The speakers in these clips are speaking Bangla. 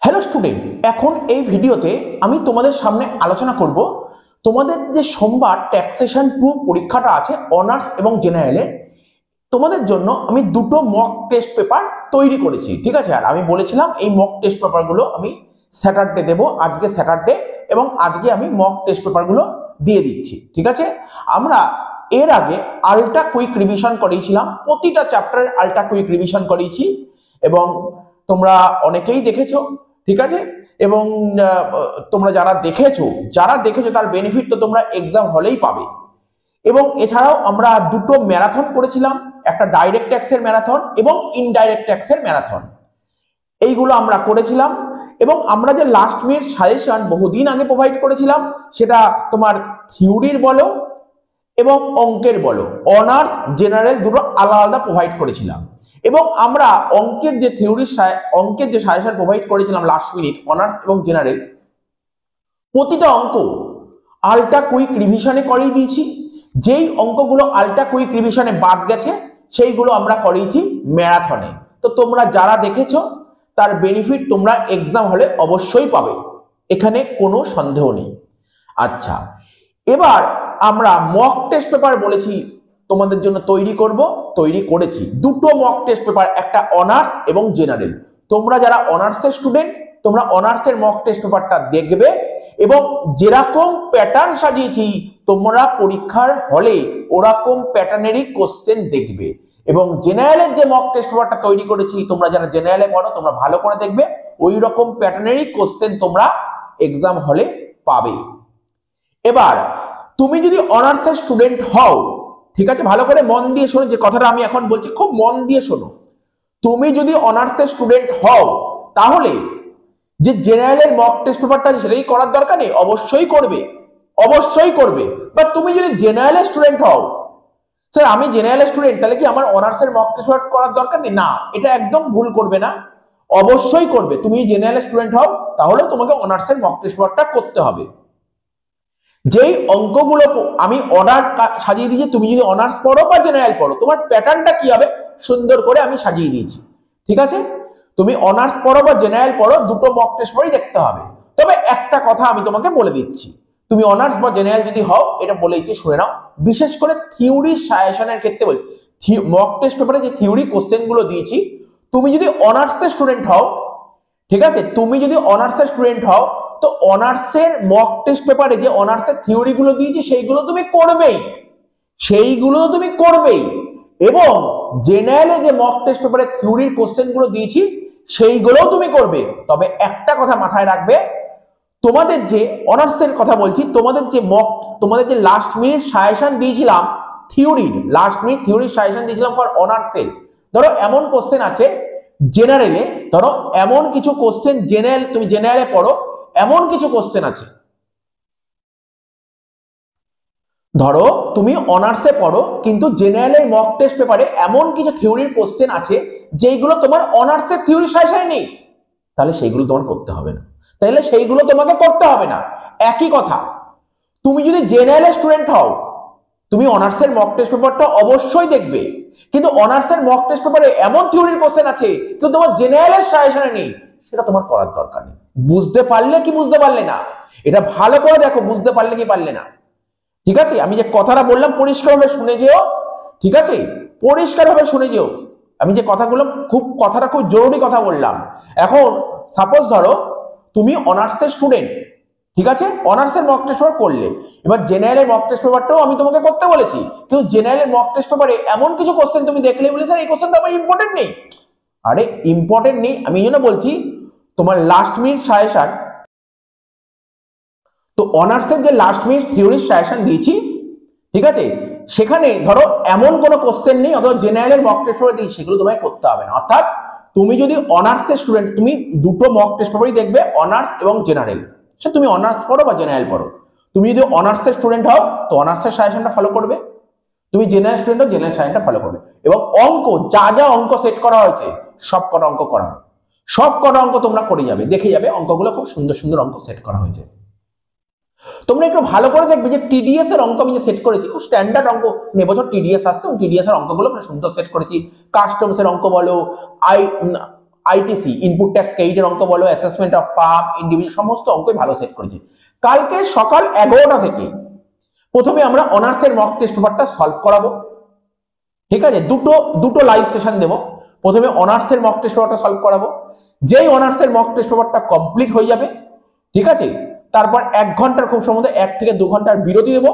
হ্যালো স্টুডেন্ট, এখন এই ভিডিওতে আমি তোমাদের সামনে আলোচনা করব তোমাদের যে সোমবার ট্যাক্সেশন 2 পরীক্ষাটা আছে অনার্স এবং জেনারেলে। তোমাদের জন্য আমি দুটো মক টেস্ট পেপার তৈরি করেছি, ঠিক আছে। আর আমি বলেছিলাম এই মক টেস্ট পেপারগুলো আমি স্যাটারডে দেবো, আজকে স্যাটারডে, এবং আজকে আমি মক টেস্ট পেপারগুলো দিয়ে দিচ্ছি, ঠিক আছে। আমরা এর আগে আল্ট্রা কুইক রিভিশন করিয়েছিলাম, প্রতিটা চ্যাপ্টারের আল্ট্রা কুইক রিভিশন করিয়েছি এবং তোমরা অনেকেই দেখেছো, ঠিক আছে। এবং তোমরা যারা দেখেছো তার বেনিফিট তো তোমরা এক্সাম হলেই পাবে। এবং এছাড়াও আমরা দুটো ম্যারাথন করেছিলাম, একটা ডাইরেক্ট ট্যাক্সের ম্যারাথন এবং ইনডাইরেক্ট ট্যাক্সের ম্যারাথন, এইগুলো আমরা করেছিলাম। এবং আমরা যে লাস্ট মিনিট সাজেশন বহুদিন আগে প্রোভাইড করেছিলাম, সেটা তোমার থিওরির বলো এবং অঙ্কের বলো, অনার্স জেনারেল দুটো আলাদা আলাদা প্রোভাইড করেছিলাম। এবং আমরা অঙ্কের যে সাজেশন প্রোভাইড করেছিলাম লাস্ট মিনিট অনার্স এবং জেনারেল, প্রতিটা অঙ্ক আল্ট্রা কুইক রিভিশনে করিয়ে দিয়েছি। যেই অঙ্কগুলো আল্ট্রা কুইক রিভিশনে বাদ গেছে সেইগুলো আমরা করিয়েছি ম্যারাথনে। তো তোমরা যারা দেখেছো তার বেনিফিট তোমরা এক্সাম হলে অবশ্যই পাবে, এখানে কোনো সন্দেহ নেই। আচ্ছা, এবার আমরা মক টেস্ট পেপার বলেছি তোমাদের জন্য তৈরি করেছি দুটো মক টেস্ট পেপার, একটা অনার্স এবং জেনারেল। তোমরা যারা অনার্সের স্টুডেন্ট তোমরা অনার্সের মক টেস্ট পেপারটা দেখবে এবং যেরকম প্যাটার্ন সাজিয়েছি তোমরা পরীক্ষার হলে ওরকম প্যাটার্নেরই কোশ্চেন দেখবে। এবং জেনারেলের যে মক টেস্ট পেপারটা তৈরি করেছি তোমরা যারা জেনারেলে পড়ো তোমরা ভালো করে দেখবে, ওই রকম প্যাটার্নেরই কোশ্চেন তোমরা এক্সাম হলে পাবে। এবার তুমি যদি অনার্সের স্টুডেন্ট হও, ঠিক আছে, ভালো করে মন দিয়ে শোনো, যে কথাটা আমি এখন বলছি খুব মন দিয়ে শোনো। তুমি যদি অনার্সের স্টুডেন্ট হও তাহলে যে জেনারেলের মক টেস্ট পেপারটা আছে সেটাই করার দরকার নেই, অবশ্যই করবে। বাট তুমি যদি জেনারেলের স্টুডেন্ট হও, স্যার আমি জেনারেল স্টুডেন্ট, তাহলে কি আমার অনার্সের মক টেস্ট পেপার করার দরকার নেই? না, এটা একদম ভুল করবে না, অবশ্যই করবে। তুমি জেনারেল স্টুডেন্ট হও তাহলে তোমাকে অনার্সের মক টেস্ট পেপারটা করতে হবে। যেই অঙ্কগুলো আমি অর্ডার সাজিয়ে দিয়েছি, তুমি যদি অনার্স পড়ো বা জেনারেল পড়ো তোমার প্যাটার্নটা কি হবে সুন্দর করে আমি সাজিয়ে দিয়েছি, ঠিক আছে। তুমি অনার্স পড়ো বা জেনারেল পড়ো দুটো মক টেস্ট পেপারই দেখতে হবে। তবে একটা কথা আমি তোমাকে বলে দিচ্ছি, তুমি অনার্স বা জেনারেল যদি হও, এটা বলে দিচ্ছি শুনে নাও, বিশেষ করে থিওরি সাজেশনের ক্ষেত্রে বলি, মক টেস্ট পেপারে যে থিওরি কোশ্চেন গুলো দিয়েছি, তুমি যদি অনার্সের স্টুডেন্ট হও, ঠিক আছে, তুমি যদি অনার্সের স্টুডেন্ট হও তো অনার্সের মক টেস্ট পেপারে যে অনার্সের থিওরি গুলো দিয়েছি সেইগুলো তুমি করবেই, এবং জেনারেলে যে মক টেস্ট পেপারে থিওরির কোশ্চেন গুলো দিয়েছি সেইগুলোও তুমি করবে। তবে একটা কথা মাথায় রাখবে, তোমাদের যে অনার্সের কথা বলছি, তোমাদের যে লাস্ট মিনিট সাজেশন দিয়েছিলাম থিওরির সাজেশন দিয়েছিলাম ফর অনার্সের, ধরো এমন কোশ্চেন আছে জেনারেলে, ধরো এমন কিছু কোশ্চেন তুমি জেনারেলে পড়ো, এমন কিছু কোশ্চেন আছে, ধরো তুমি অনার্সে পড়ো কিন্তু জেনারেলের মক টেস্ট পেপারে এমন কিছু থিওরির কোশ্চেন আছে যেগুলো তোমার অনার্সের থিওরি সাজেশনে নেই, তাহলে সেইগুলো তোমাকে করতে হবে না। একই কথা, তুমি যদি জেনারেল স্টুডেন্ট হও তুমি অনার্সের মক টেস্ট পেপারটা অবশ্যই দেখবে, কিন্তু অনার্সের মক টেস্ট পেপারে এমন থিওরির কোশ্চেন আছে কিন্তু তোমার জেনারেলের সাজেশনে নেই, সেটা তোমার করার দরকার নেই। বুঝতে পারলে কি বুঝতে পারলে না, এটা ভালো করে দেখো, বুঝতে পারলে কি পারলে না, ঠিক আছে। আমি যে কথাটা বললাম পরিষ্কারভাবে শুনে যেও, ঠিক আছে, পরিষ্কারভাবে শুনে যেও। আমি যে কথাটা খুব জরুরি কথা বললাম। এখন সাপোজ ধরো তুমি অনার্সের স্টুডেন্ট, ঠিক আছে, অনার্সের মক টেস্ট পেপার করলে, এবার জেনারেলের মক টেস্ট পেপারটাও আমি তোমাকে করতে বলেছি, কিন্তু জেনারেলের মক টেস্ট পেপারে এমন কিছু কোশ্চেন তুমি দেখলে বলে স্যার এই কোশ্চেনটা আমার ইম্পর্টেন্ট নেই। আরে ইম্পর্টেন্ট নেই আমি এই জন্য বলছি, তোমার লাস্ট মিনিট সাজেশন, তো অনার্সের যে লাস্ট মিনিট থিওরির সাজেশন দিয়েছি, ঠিক আছে, সেখানে ধরো এমন কোনো কোশ্চেন নেই, অথবা জেনারেলের মক টেস্ট পেপার দিয়েছি, সেগুলো তোমায় করতে হবে না। অর্থাৎ তুমি যদি অনার্সের স্টুডেন্ট, তুমি দুটো মক টেস্ট পেপারই দেখবে, অনার্স এবং জেনারেল, সে তুমি অনার্স পড়ো বা জেনারেল পড়ো। তুমি যদি অনার্সের স্টুডেন্ট হও তো অনার্সের সাজেশনটা ফলো করবে, তুমি জেনারেল স্টুডেন্ট হও জেনারেল সাজেশনটা ফলো করবে। এবং অঙ্ক যা অঙ্ক সেট করা হয়েছে সব কটা অঙ্ক তোমরা করে যাবে, দেখে যাবে অঙ্কগুলো খুব সুন্দর সুন্দর অঙ্ক সেট করা হয়েছে। তোমরা একটু ভালো করে দেখবে যে টিডিএস এর অঙ্ক আমি যে সেট করেছি খুব স্ট্যান্ডার্ড অঙ্ক, এবছর টিডিএস আসছে এবং টিডিএস এর অঙ্কগুলো খুব সুন্দর সেট করেছি। কাস্টমস এর অঙ্ক বলো, আইটিসি ইনপুট ট্যাক্স ক্রেডিটের অঙ্ক বলো, অ্যাসেসমেন্ট অফ ফার্ম, ইন্ডিভিজুয়াল, সমস্ত অঙ্কই ভালো সেট করেছি। কালকে সকাল 11টা থেকে প্রথমে আমরা অনার্সের মক টেস্ট পেপারটা সলভ করাবো। ঠিক আছে, দুটো লাইভ সেশন দেবো। প্রথমে অনার্সের মক টেস্ট পেপারটা সলভ করাবো। যেই অনার্সের মক টেস্ট পেপারটা কমপ্লিট হয়ে যাবে, ঠিক আছে, তারপর 1 ঘন্টার, খুব সম্ভবত 1 থেকে 2 ঘন্টার বিরতি দেবো।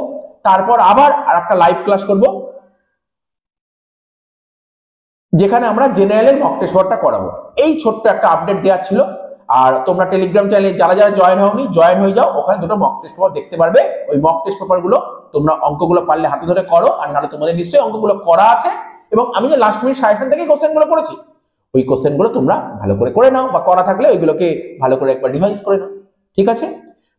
তারপর আবার আরেকটা লাইভ ক্লাস করব, যেখানে আমরা জেনারেলের মক টেস্ট পেপারটা করাবো। এই ছোট্ট একটা আপডেট দেওয়া ছিল। আর তোমরা টেলিগ্রাম চ্যানেলে যারা যারা জয়েন হওনি, জয়েন হয়ে যাও, ওখানে দুটো মক টেস্ট পেপার দেখতে পারবে। ওই মক টেস্ট পেপার গুলো তোমরা অঙ্কগুলো পারলে হাতে ধরে করো, আর নাহলে তোমাদের নিশ্চয়ই অঙ্কগুলো করা আছে। এবং আমি যে লাস্ট মিনিট সাজেশন থেকে কোশ্চেনগুলো করেছি, ওই কোশ্চেনগুলো তোমরা ভালো করে নাও, বা করা থাকলে ওইগুলোকে ভালো করে একবার রিভাইজ করে নাও। ঠিক আছে,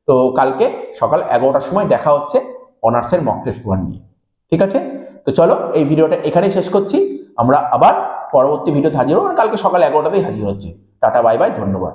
তো কালকে সকাল 11টার সময় দেখা হচ্ছে অনার্সের মক টেস্ট পেপার নিয়ে। ঠিক আছে, তো চলো এই ভিডিওটা এখানেই শেষ করছি। আমরা আবার পরবর্তী ভিডিওতে হাজির হবো, কালকে সকাল 11টাতেই হাজির হচ্ছে। টাটা, বাই বাই, ধন্যবাদ।